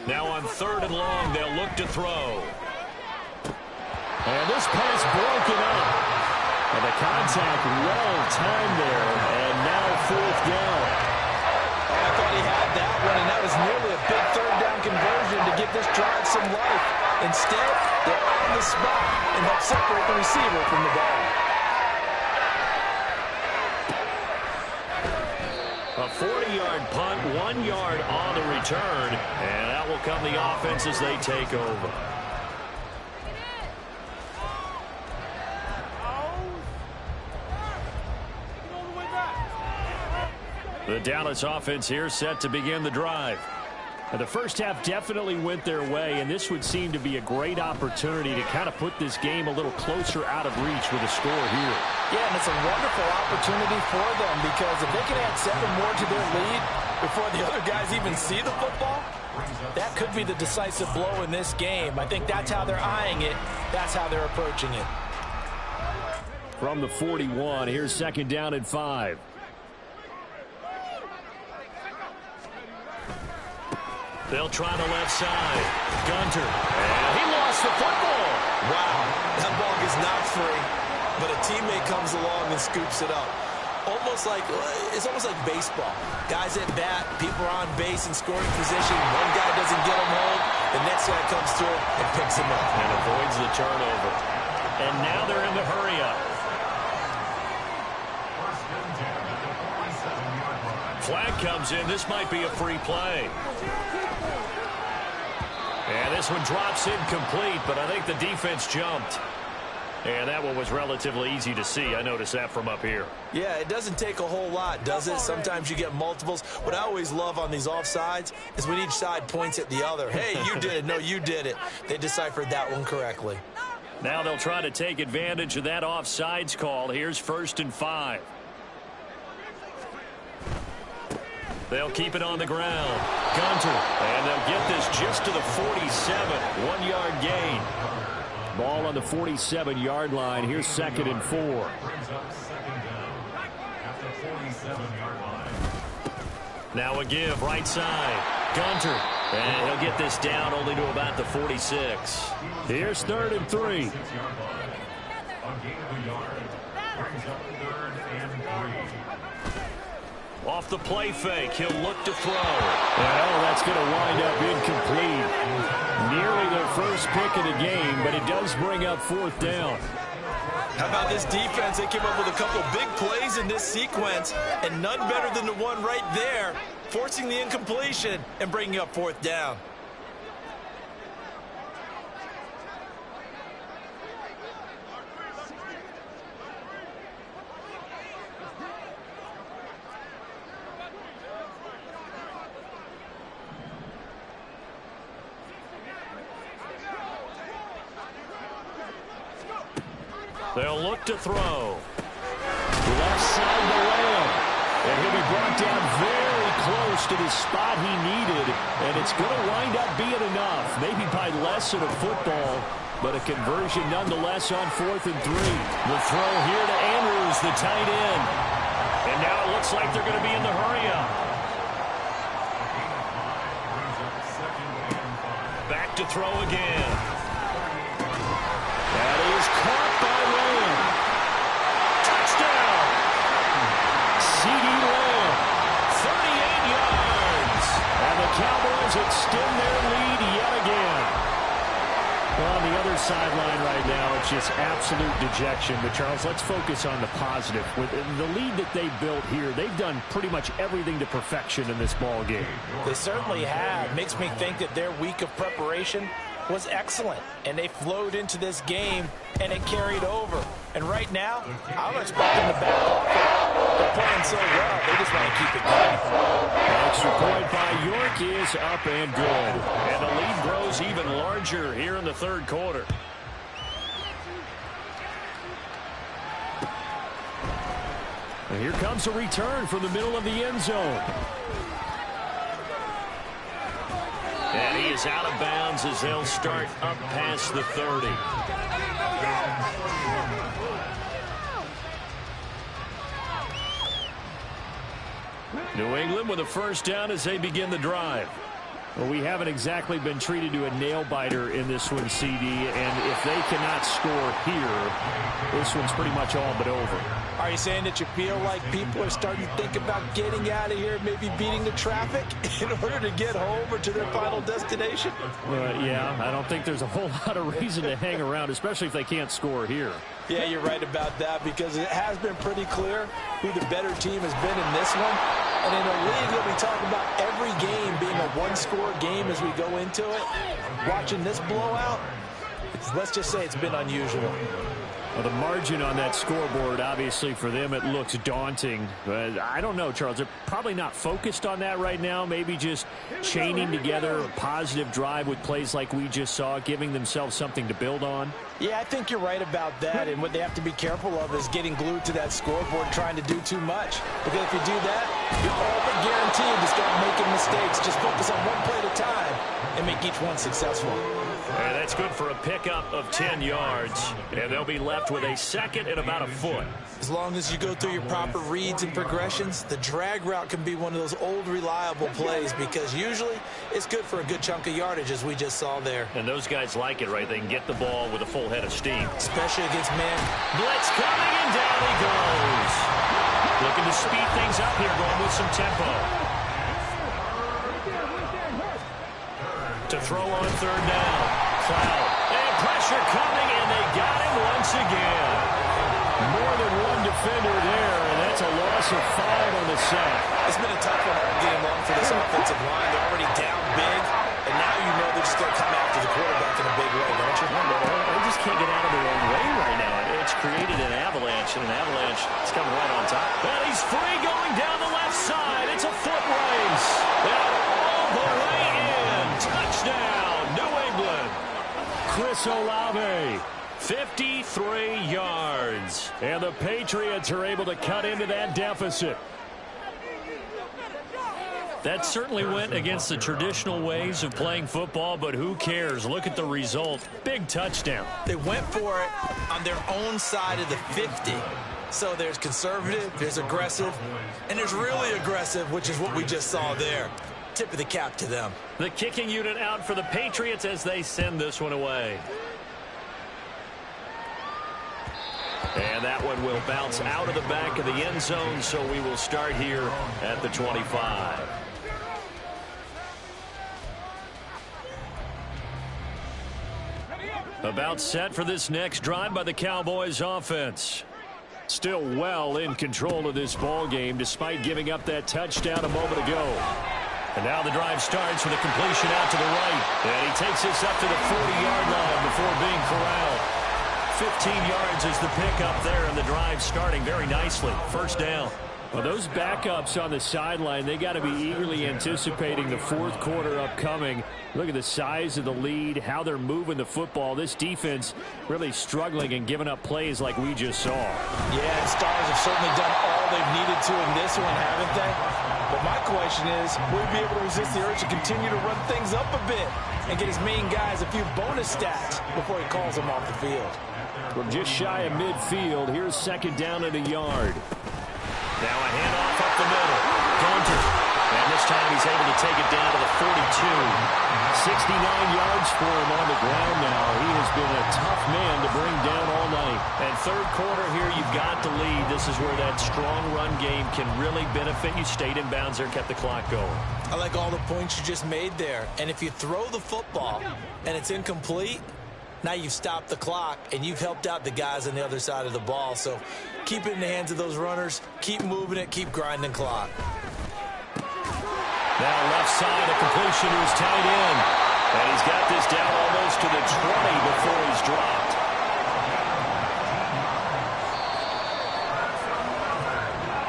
Speaker 1: Now on 3rd and long, they'll look to throw.
Speaker 4: And this pass broken up. And the contact well timed there. And now 4th down.
Speaker 3: I thought he had that one, and that was nearly a big 3rd down conversion to give this drive some life. Instead, they're on the spot and help separate the receiver from the ball.
Speaker 1: A 40-yard punt, 1 yard on the return, and that will come the offense as they take over. The Dallas offense here set to begin the drive. And the first half definitely went their way, and this would seem to be a great opportunity to kind of put this game a little closer out of reach with a score here.
Speaker 3: Yeah, and it's a wonderful opportunity for them because if they can add 7 more to their lead before the other guys even see the football, that could be the decisive blow in this game. I think that's how they're eyeing it. That's how they're approaching it.
Speaker 4: From the 41, here's 2nd down and 5.
Speaker 1: They'll try the left side. Gunter. And he lost the football.
Speaker 2: Wow, that ball gets knocked free, but a teammate comes along and scoops it up. It's almost like baseball. Guys at bat, people are on base in scoring position. One guy doesn't get him home. The next guy comes through and picks him up.
Speaker 1: And avoids the turnover. And now they're in the hurry up. Flag comes in. This might be a free play. And this one drops incomplete, but I think the defense jumped. And that one was relatively easy to see. I noticed that from up here.
Speaker 2: Yeah, it doesn't take a whole lot, does it? Sometimes you get multiples. What I always love on these offsides is when each side points at the other. Hey, you did it. No, you did it. They deciphered that one correctly.
Speaker 1: Now they'll try to take advantage of that offsides call. Here's 1st and 5. They'll keep it on the ground. Gunter. And they'll get this just to the 47. 1 yard gain.
Speaker 4: Ball on the 47-yard line. Here's 2nd and 4.
Speaker 1: Now a give, right side. Gunter. And he'll get this down only to about the 46.
Speaker 4: Here's 3rd and 3.
Speaker 1: Off the play fake, he'll look to throw.
Speaker 4: Well, that's going to wind up incomplete. Nearly their first pick of the game, but it does bring up 4th down.
Speaker 2: How about this defense? They came up with a couple big plays in this sequence, and none better than the one right there, forcing the incompletion and bringing up 4th down.
Speaker 1: They'll look to throw.
Speaker 4: Left side to Lamb. And he'll be brought down very close to the spot he needed. And it's going to wind up being enough. Maybe by less than a football, but a conversion nonetheless on 4th and 3. The throw here to Andrews, the tight end.
Speaker 1: And now it looks like they're going to be in the hurry-up. Back to throw again.
Speaker 4: That is caught by Lamb.
Speaker 1: Touchdown!
Speaker 4: CeeDee Lamb.
Speaker 1: 38 yards.
Speaker 4: And the Cowboys extend their lead yet again. Well, on the other sideline right now, it's just absolute dejection. But, Charles, let's focus on the positive. With the lead that they built here, they've done pretty much everything to perfection in this ball game.
Speaker 3: They certainly have. Makes me think that their week of preparation was excellent, and they flowed into this game, and it carried over. And right now, I don't expect them to back off. They're playing so well, they just want to keep it going.
Speaker 4: Extra point by York is up and good.
Speaker 1: And the lead grows even larger here in the third quarter.
Speaker 4: And here comes a return from the middle of the end zone.
Speaker 1: And he is out of bounds as they'll start up past the 30. New England with a first down as they begin the drive.
Speaker 4: Well, we haven't exactly been treated to a nail-biter in this one, CD, and if they cannot score here, this one's pretty much all but over.
Speaker 3: Are you saying that you feel like people are starting to think about getting out of here, maybe beating the traffic in order to get home or to their final destination?
Speaker 4: Yeah, I don't think there's a whole lot of reason to hang around, especially if they can't score here.
Speaker 3: Yeah, you're right about that, because it has been pretty clear who the better team has been in this one. And in a league that we talk about every game being a one-score game as we go into it, watching this blowout, let's just say it's been unusual.
Speaker 4: Well, the margin on that scoreboard, obviously, for them, it looks daunting. But I don't know, Charles. They're probably not focused on that right now. Maybe just chaining together a positive drive with plays like we just saw, giving themselves something to build on.
Speaker 3: Yeah, I think you're right about that. And what they have to be careful of is getting glued to that scoreboard, trying to do too much. Because if you do that, you're all but guaranteed to start making mistakes. Just focus on one play at a time and make each one successful.
Speaker 1: And that's good for a pickup of 10 yards. And they'll be left with a second and about a foot.
Speaker 2: As long as you go through your proper reads and progressions, the drag route can be one of those old reliable plays, because usually it's good for a good chunk of yardage, as we just saw there.
Speaker 1: And those guys like it, right? They can get the ball with a full head of steam.
Speaker 2: Especially against man.
Speaker 1: Blitz coming, and down he goes. Looking to speed things up here, going with some tempo. To throw on third down. Cloud. And pressure coming, and they got him once again.
Speaker 4: More than one defender there, and that's a loss of 5 on the sack.
Speaker 2: It's been a tough one all game long for this offensive line. They're already down big, and now you know they're just going to come after the quarterback in a big way, don't you?
Speaker 1: They just can't get out of their own way right now. It's created an avalanche, and an avalanche is coming right on top. And he's free going down the left side. It's a foot race. And all the way in. Touchdown, New England.
Speaker 4: Chris Olave.
Speaker 1: 53 yards.
Speaker 4: And the Patriots are able to cut into that deficit.
Speaker 1: That certainly went against the traditional ways of playing football, but who cares? Look at the result. Big touchdown.
Speaker 2: They went for it on their own side of the 50. So there's conservative, there's aggressive, and there's really aggressive, which is what we just saw there. Tip of the cap to them.
Speaker 1: The kicking unit out for the Patriots as they send this one away. And that one will bounce out of the back of the end zone, so we will start here at the 25. About set for this next drive by the Cowboys offense.
Speaker 4: Still well in control of this ball game, despite giving up that touchdown a moment ago.
Speaker 1: And now the drive starts with a completion out to the right. And he takes this up to the 40-yard line before being corralled. 15 yards is the pickup there, and the drive starting very nicely. First down.
Speaker 4: Well, those backups on the sideline, they got to be eagerly anticipating the fourth quarter upcoming. Look at the size of the lead, how they're moving the football. This defense really struggling and giving up plays like we just saw.
Speaker 2: Yeah, and Stars have certainly done all they've needed to in this one, haven't they? But my question is, will he be able to resist the urge to continue to run things up a bit and get his main guys a few bonus stats before he calls them off the field?
Speaker 4: From just shy of midfield, here's second down and a yard.
Speaker 1: Now a handoff up the middle. Gunter. And this time he's able to take it down to the 42.
Speaker 4: 69 yards for him on the ground now. He has been a tough man to bring down all night.
Speaker 1: And third quarter here, you've got the lead. This is where that strong run game can really benefit you. Stayed in bounds there, kept the clock going.
Speaker 2: I like all the points you just made there. And if you throw the football and it's incomplete, now you've stopped the clock, and you've helped out the guys on the other side of the ball. So keep it in the hands of those runners. Keep moving it. Keep grinding clock.
Speaker 1: Now left side, a completion to his tight end. And he's got this down almost to the 20 before he's dropped.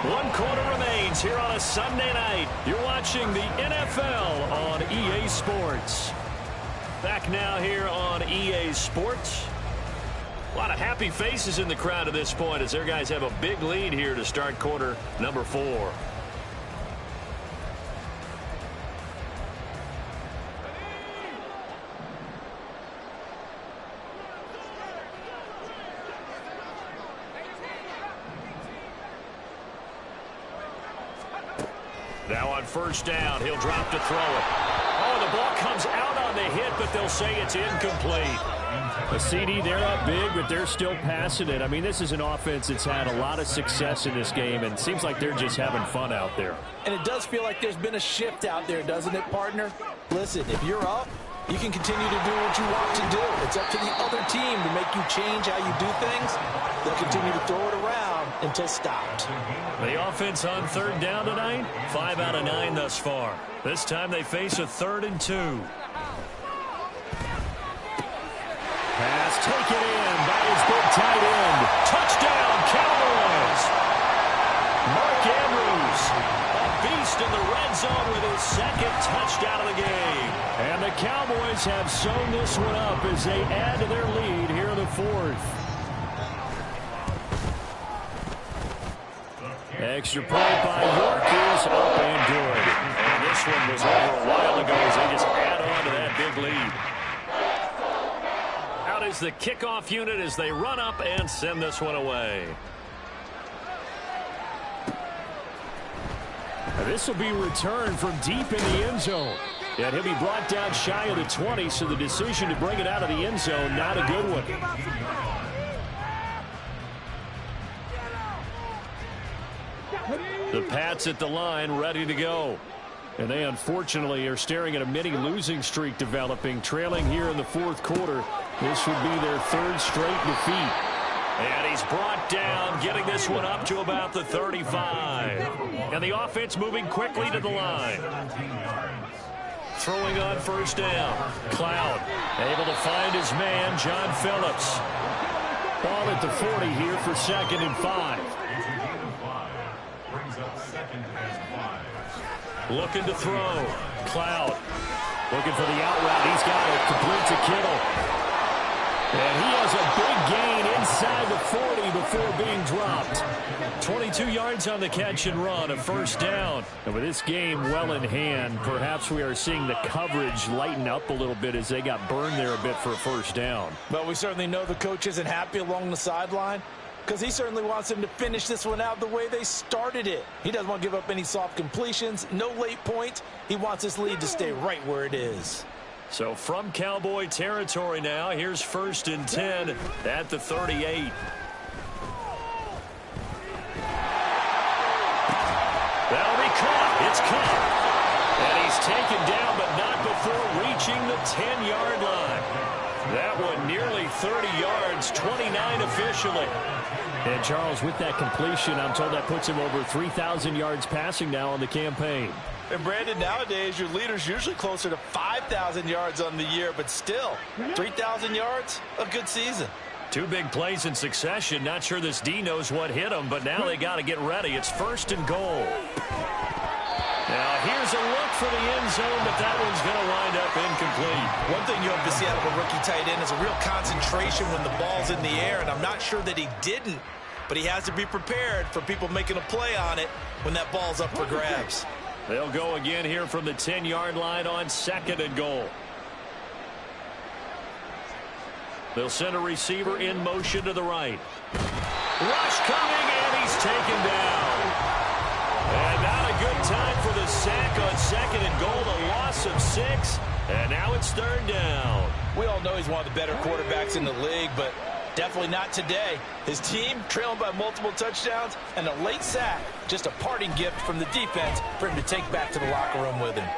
Speaker 1: One quarter remains here on a Sunday night. You're watching the NFL on EA Sports. Back now here on EA Sports. A lot of happy faces in the crowd at this point as their guys have a big lead here to start quarter number 4. Now on first down, he'll drop to throw it. Oh, the ball comes out on the hit, but they'll say it's incomplete.
Speaker 4: A CD, they're up big, but they're still passing it. I mean, this is an offense that's had a lot of success in this game, and it seems like they're just having fun out there.
Speaker 2: And it does feel like there's been a shift out there, doesn't it, partner? Listen, if you're up, you can continue to do what you want to do. It's up to the other team to make you change how you do things. They'll continue to throw it around until stopped.
Speaker 1: The offense on third down tonight, 5 out of 9 thus far. This time they face a 3rd and 2.
Speaker 4: Pass taken in by his big tight end.
Speaker 1: Touchdown, Cowboys! Mark Andrews, a beast in the red zone with his 2nd touchdown of the game.
Speaker 4: And the Cowboys have sewn this one up as they add to their lead here in the 4th. Extra point by York is up and good.
Speaker 1: And this one was over a while ago as they just add on to that big lead. Out is the kickoff unit as they run up and send this one away.
Speaker 4: This will be returned from deep in the end zone. And he'll be brought down shy of the 20, so the decision to bring it out of the end zone, not a good one.
Speaker 1: The Pats at the line, ready to go.
Speaker 4: And they unfortunately are staring at a mini losing streak developing, trailing here in the 4th quarter. This would be their 3rd straight defeat.
Speaker 1: And he's brought down, getting this one up to about the 35. And the offense moving quickly to the line. Throwing on first down. Cloud able to find his man, John Phillips.
Speaker 4: Ball at the 40 here for 2nd and 5.
Speaker 1: Looking to throw. Cloud looking for the out route. He's got it. Complete to Kittle.
Speaker 4: And he has a big gain inside the 40 before being dropped.
Speaker 1: 22 yards on the catch and run, a first down.
Speaker 4: And with this game well in hand, perhaps we are seeing the coverage lighten up a little bit as they got burned there a bit for a first down.
Speaker 2: But we certainly know the coach isn't happy along the sideline because he certainly wants them to finish this one out the way they started it. He doesn't want to give up any soft completions, no late points. He wants this lead to stay right where it is.
Speaker 1: So from Cowboy territory now, here's 1st and 10 at the 38. That'll be caught. It's caught. And he's taken down, but not before reaching the 10-yard line. That one nearly 30 yards, 29 officially.
Speaker 4: And Charles, with that completion, I'm told that puts him over 3,000 yards passing now on the campaign.
Speaker 3: And Brandon, nowadays your leader's usually closer to 5,000 yards on the year, but still 3,000 yards, a good season.
Speaker 1: Two big plays in succession. Not sure this D knows what hit him, but now they got to get ready. It's 1st and goal. Now here's a look for the end zone, but that one's going to wind up incomplete.
Speaker 2: One thing you hope to see out of a rookie tight end is a real concentration when the ball's in the air, and I'm not sure that he didn't, but he has to be prepared for people making a play on it when that ball's up for grabs.
Speaker 1: They'll go again here from the 10-yard line on 2nd and goal. They'll send a receiver in motion to the right. Rush coming, and he's taken down. And not a good time for the sack on 2nd and goal. A loss of 6, and now it's 3rd down.
Speaker 2: We all know he's one of the better quarterbacks in the league, but definitely not today. His team trailing by multiple touchdowns, and a late sack, just a parting gift from the defense for him to take back to the locker room with him.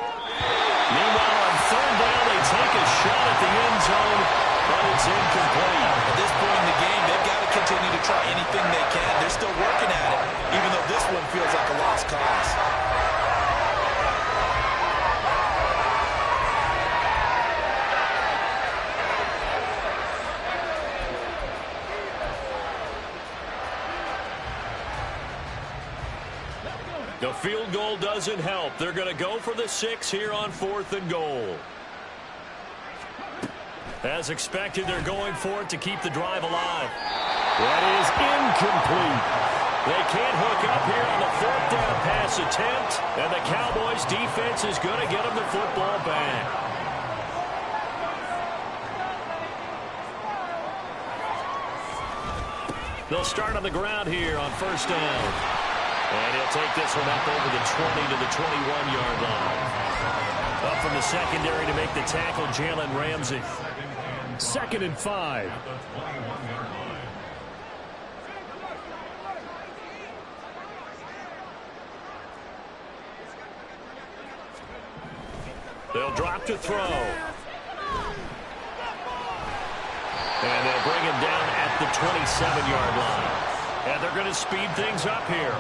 Speaker 1: Meanwhile, on 3rd down, they take a shot at the end zone, but it's incomplete.
Speaker 2: At this point in the game, they've got to continue to try anything they can. They're still working at it, even though this one feels like a lost cause.
Speaker 1: The field goal doesn't help. They're going to go for the 6 here on 4th and goal. As expected, they're going for it to keep the drive alive.
Speaker 4: That is incomplete.
Speaker 1: They can't hook up here on the 4th down pass attempt, and the Cowboys defense is going to get them the football back. They'll start on the ground here on 1st down. And he'll take this one up over the 20 to the 21-yard line. Up from the secondary to make the tackle, Jalen Ramsey.
Speaker 4: 2nd and 5.
Speaker 1: They'll drop to throw. And they'll bring him down at the 27-yard line. And they're going to speed things up here.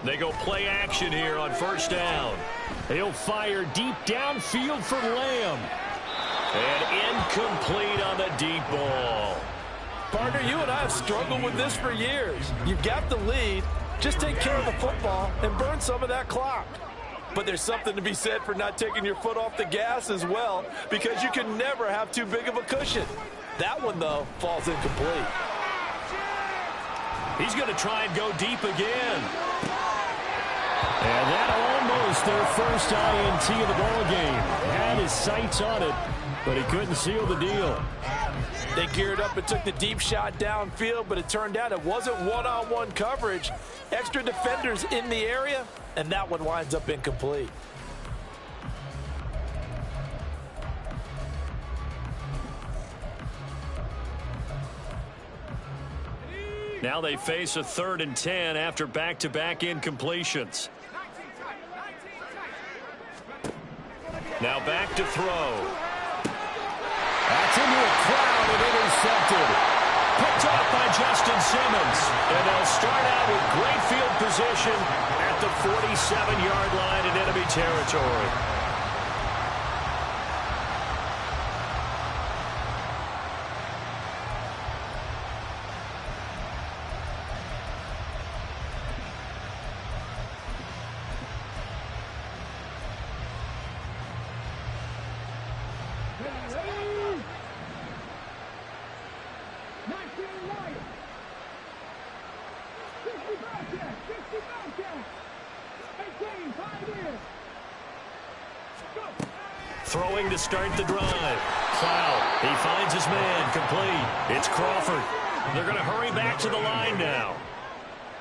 Speaker 1: They go play action here on 1st down.
Speaker 4: He'll fire deep downfield for Lamb.
Speaker 1: And incomplete on the deep ball.
Speaker 3: Partner, you and I have struggled with this for years. You've got the lead. Just take care of the football and burn some of that clock. But there's something to be said for not taking your foot off the gas as well, because you can never have too big of a cushion. That one, though, falls incomplete.
Speaker 1: He's going to try and go deep again.
Speaker 4: And that almost their first INT of the ball game. Had his sights on it, but he couldn't seal the deal.
Speaker 3: They geared up and took the deep shot downfield, but it turned out it wasn't one-on-one coverage. Extra defenders in the area, and that one winds up incomplete.
Speaker 1: Now they face a 3rd and 10 after back-to-back incompletions. Now back to throw.
Speaker 4: That's into a crowd and intercepted.
Speaker 1: Picked off by Justin Simmons. And they'll start out with great field position at the 47-yard line in enemy territory. Throwing to start the drive. Cloud, he finds his man, complete. It's Crawford. They're going to hurry back to the line now.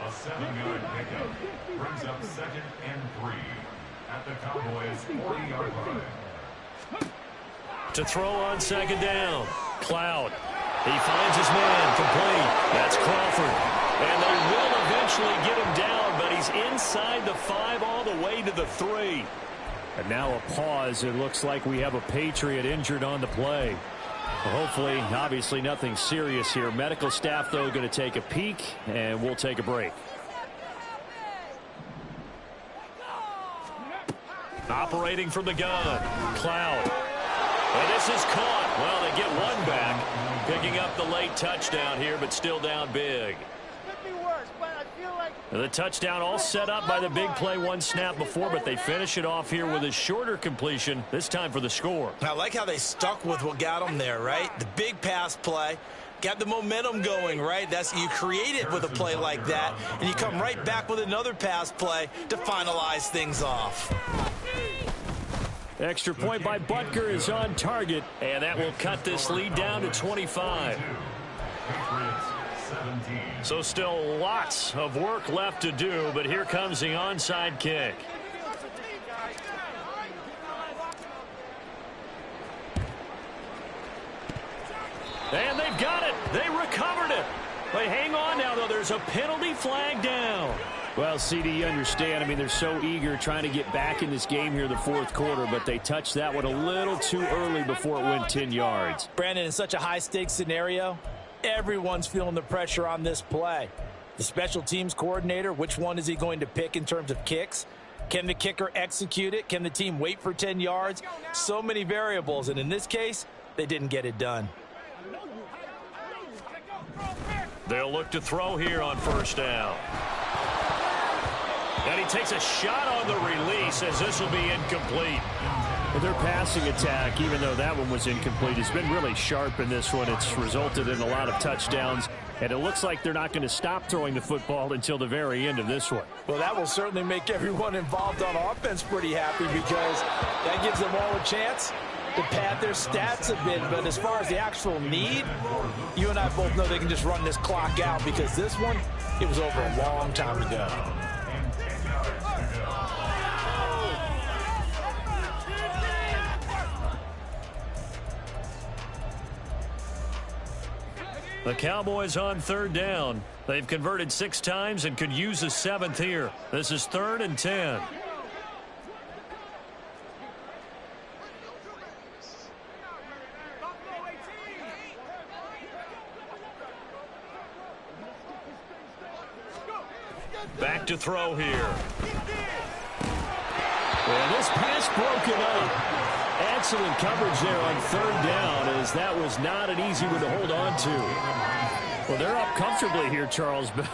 Speaker 5: A 7-yard pickup brings up 2nd and 3 at the Cowboys' 40-yard line.
Speaker 1: To throw on 2nd down. Cloud, he finds his man, complete. That's Crawford. And they will eventually get him down, but he's inside the 5 all the way to the 3.
Speaker 4: And now a pause. It looks like we have a Patriot injured on the play. Well, hopefully, obviously nothing serious here. Medical staff, though, going to take a peek, and we'll take a break.
Speaker 1: Operating from the gun. Cloud. And this is caught. Well, they get one back, picking up the late touchdown here, but still down big. The touchdown all set up by the big play one snap before, but they finish it off here with a shorter completion, this time for the score.
Speaker 2: I like how they stuck with what got them there, right? The big pass play. Got the momentum going, right? You create it with a play like that, and you come right back with another pass play to finalize things off.
Speaker 4: Extra point by Butker is on target,
Speaker 1: and that will cut this lead down to 25. So still lots of work left to do, but here comes the onside kick. And they've got it. They recovered it. They hang on now, though. There's a penalty flag down.
Speaker 4: Well, CD, you understand. I mean, they're so eager trying to get back in this game here in the fourth quarter, but they touched that one a little too early before it went 10 yards.
Speaker 3: Brandon, in such a high-stakes scenario, everyone's feeling the pressure on this play. The special teams coordinator, which one is he going to pick in terms of kicks? Can the kicker execute it? Can the team wait for 10 yards? So many variables, and in this case, they didn't get it done.
Speaker 1: They'll look to throw here on first down. And he takes a shot on the release as this will be incomplete.
Speaker 4: Their passing attack, even though that one was incomplete, has been really sharp in this one. It's resulted in a lot of touchdowns, and it looks like they're not going to stop throwing the football until the very end of this one.
Speaker 3: Well, that will certainly make everyone involved on offense pretty happy because that gives them all a chance to pad their stats a bit. But as far as the actual need, you and I both know they can just run this clock out because this one, it was over a long time ago.
Speaker 1: The Cowboys on third down. They've converted 6 times and could use a 7th here. This is 3rd and 10. Back to throw here.
Speaker 4: And this pass broken up. Excellent coverage there on third down, as that was not an easy one to hold on to. Well, they're up comfortably here, Charles, but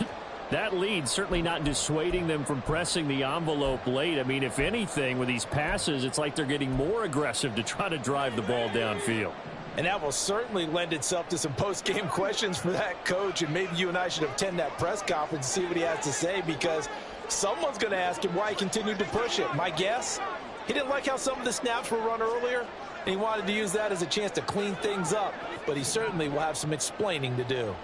Speaker 4: that lead certainly not dissuading them from pressing the envelope late. I mean, if anything, with these passes, it's like they're getting more aggressive to try to drive the ball downfield.
Speaker 3: And that will certainly lend itself to some post-game questions for that coach, and maybe you and I should attend that press conference and see what he has to say, because someone's going to ask him why he continued to push it. My guess, he didn't like how some of the snaps were run earlier, and he wanted to use that as a chance to clean things up, but he certainly will have some explaining to do.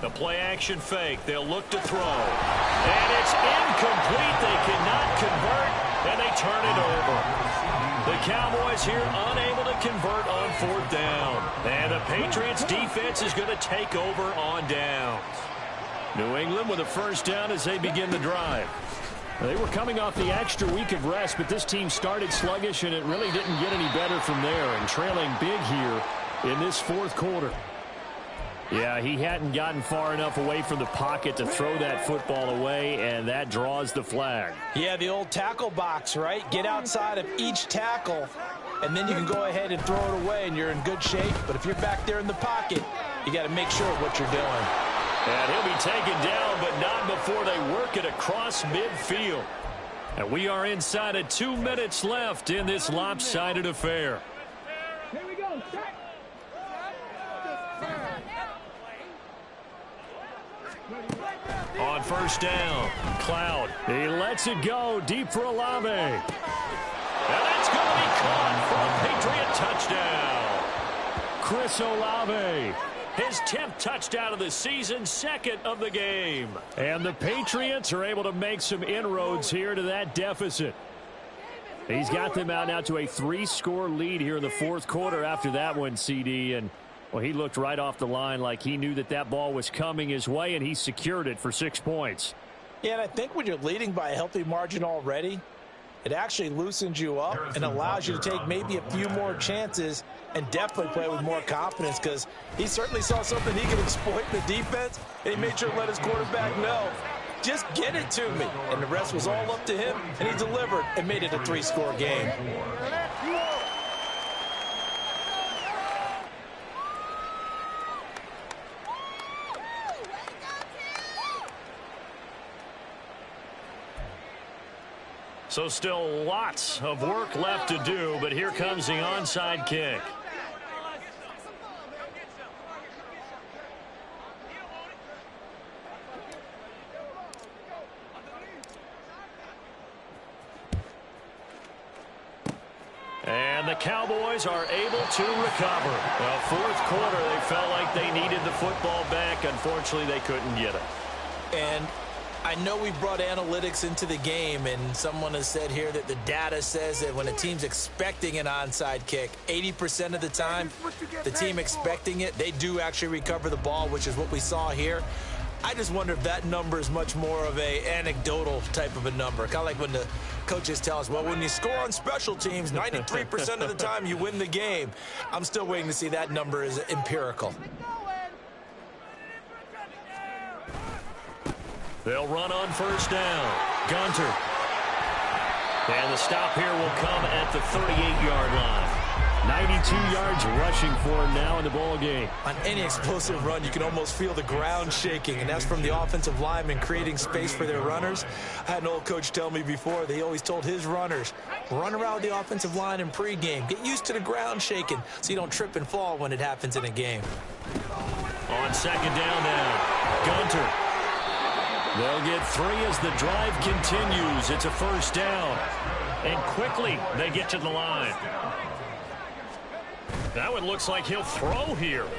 Speaker 1: The play-action fake. They'll look to throw. And it's incomplete. They cannot convert, and they turn it over. The Cowboys here unable to convert on 4th down. And the Patriots defense is going to take over on downs. New England with a first down as they begin the drive.
Speaker 4: They were coming off the extra week of rest, but this team started sluggish, and it really didn't get any better from there, and trailing big here in this fourth quarter. Yeah, he hadn't gotten far enough away from the pocket to throw that football away, and that draws the flag.
Speaker 3: Yeah, the old tackle box, right? Get outside of each tackle, and then you can go ahead and throw it away, and you're in good shape. But if you're back there in the pocket, you got to make sure of what you're doing.
Speaker 1: And he'll be taken down, but not before they work it across midfield. And we are inside of 2 minutes left in this lopsided affair.
Speaker 6: Here we go.
Speaker 1: On first down, Cloud.
Speaker 4: He lets it go deep for Olave.
Speaker 1: And that's going to be caught for a Patriot touchdown.
Speaker 4: Chris Olave.
Speaker 1: His 10th touchdown of the season, 2nd of the game.
Speaker 4: And the Patriots are able to make some inroads here to that deficit. He's got them out now to a 3-score lead here in the fourth quarter after that one, CD. And, well, he looked right off the line like he knew that that ball was coming his way, and he secured it for 6 points.
Speaker 3: Yeah, and I think when you're leading by a healthy margin already, it actually loosens you up and allows you to take maybe a few more chances and definitely play with more confidence, because he certainly saw something he could exploit in the defense, and he made sure to let his quarterback know, just get it to me. And the rest was all up to him, and he delivered and made it a 3-score game.
Speaker 1: So still lots of work left to do, but here comes the onside kick. And the Cowboys are able to recover. Well, fourth quarter, they felt like they needed the football back. Unfortunately, they couldn't get it.
Speaker 2: And I know we brought analytics into the game, and someone has said here that the data says that when a team's expecting an onside kick, 80% of the time, the team expecting it, they do actually recover the ball, which is what we saw here. I just wonder if that number is much more of a anecdotal type of a number. Kind of like when the coaches tell us, well, when you score on special teams, 93% of the time you win the game. I'm still waiting to see that number is empirical.
Speaker 1: They'll run on first down. Gunter. And the stop here will come at the 38-yard line. 92 yards rushing for him now in the ball game.
Speaker 2: On any explosive run, you can almost feel the ground shaking, and that's from the offensive linemen creating space for their runners. I had an old coach tell me before, they always told his runners, run around the offensive line in pregame. Get used to the ground shaking so you don't trip and fall when it happens in a game.
Speaker 1: On second down now, Gunter. They'll get 3 as the drive continues. It's a first down. And quickly they get to the line. That one looks like he'll throw here. And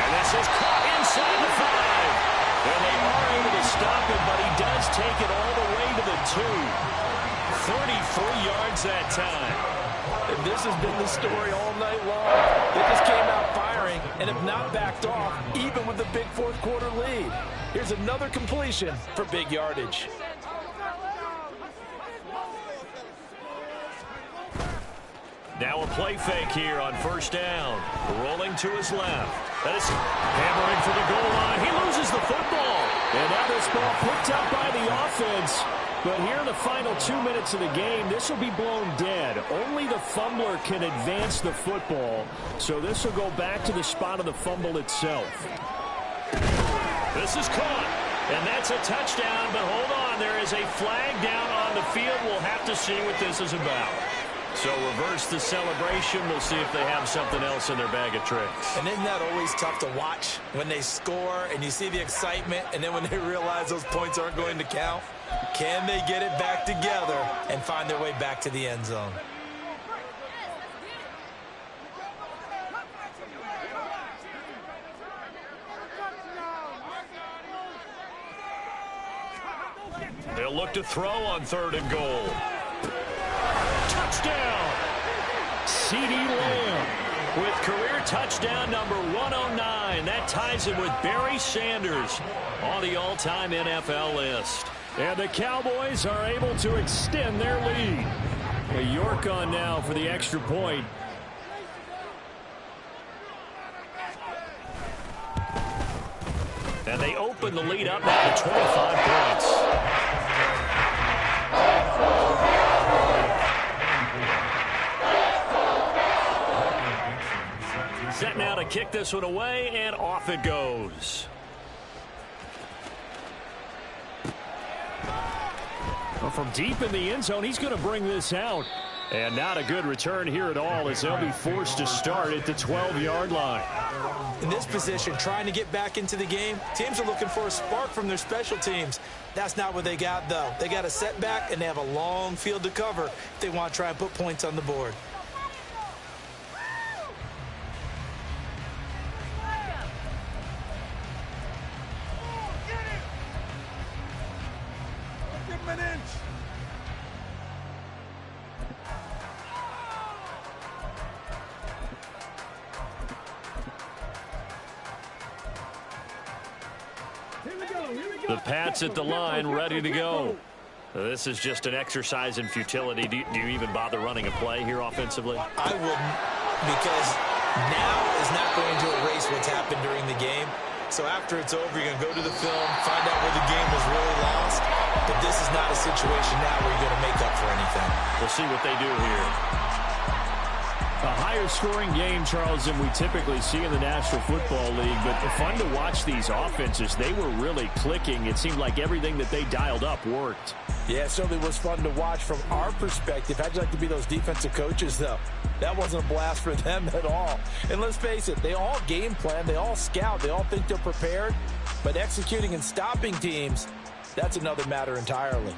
Speaker 1: this is caught inside the 5. And they are able to stop him, but he does take it all the way to the 2. 33 yards that time.
Speaker 3: And this has been the story all night long. They just came out firing and have not backed off, even with the big fourth quarter lead. Here's another completion for big yardage.
Speaker 1: Now a play fake here on first down. Rolling to his left. That is hammering for the goal line. He loses the football.
Speaker 4: And now this ball picked up by the offense. But here in the final 2 minutes of the game, this will be blown dead. Only the fumbler can advance the football. So this will go back to the spot of the fumble itself.
Speaker 1: This is caught. And that's a touchdown. But hold on. There is a flag down on the field. We'll have to see what this is about. So reverse the celebration. We'll see if they have something else in their bag of tricks.
Speaker 2: And isn't that always tough to watch when they score and you see the excitement, and then when they realize those points aren't going to count? Can they get it back together and find their way back to the end zone?
Speaker 1: They'll look to throw on 3rd and goal. Touchdown! CeeDee Lamb with career touchdown number 109. That ties him with Barry Sanders on the all-time NFL list.
Speaker 4: And the Cowboys are able to extend their lead. A York on now for the extra point.
Speaker 1: And they open the lead up now to 25 points. Set now to kick this one away, and off it goes.
Speaker 4: Well, from deep in the end zone, he's going to bring this out. And not a good return here at all, as they'll be forced to start at the 12-yard line.
Speaker 2: In this position, trying to get back into the game, teams are looking for a spark from their special teams. That's not what they got, though. They got a setback, and they have a long field to cover if they want to try and put points on the board.
Speaker 1: The Pats at the line, ready to go. This is just an exercise in futility. Do you even bother running a play here offensively?
Speaker 2: I wouldn't, because now is not going to erase what's happened during the game. So after it's over, you're going to go to the film, find out where the game was really lost. But this is not a situation now where you're going to make up for anything.
Speaker 1: We'll see what they do here.
Speaker 4: A higher scoring game, Charles, than we typically see in the National Football League, but fun to watch these offenses. They were really clicking. It seemed like everything that they dialed up worked.
Speaker 3: Yeah, it certainly was fun to watch from our perspective. How'd you like to be those defensive coaches, though? That wasn't a blast for them at all. And let's face it, they all game plan, they all scout, they all think they're prepared, but executing and stopping teams, that's another matter entirely.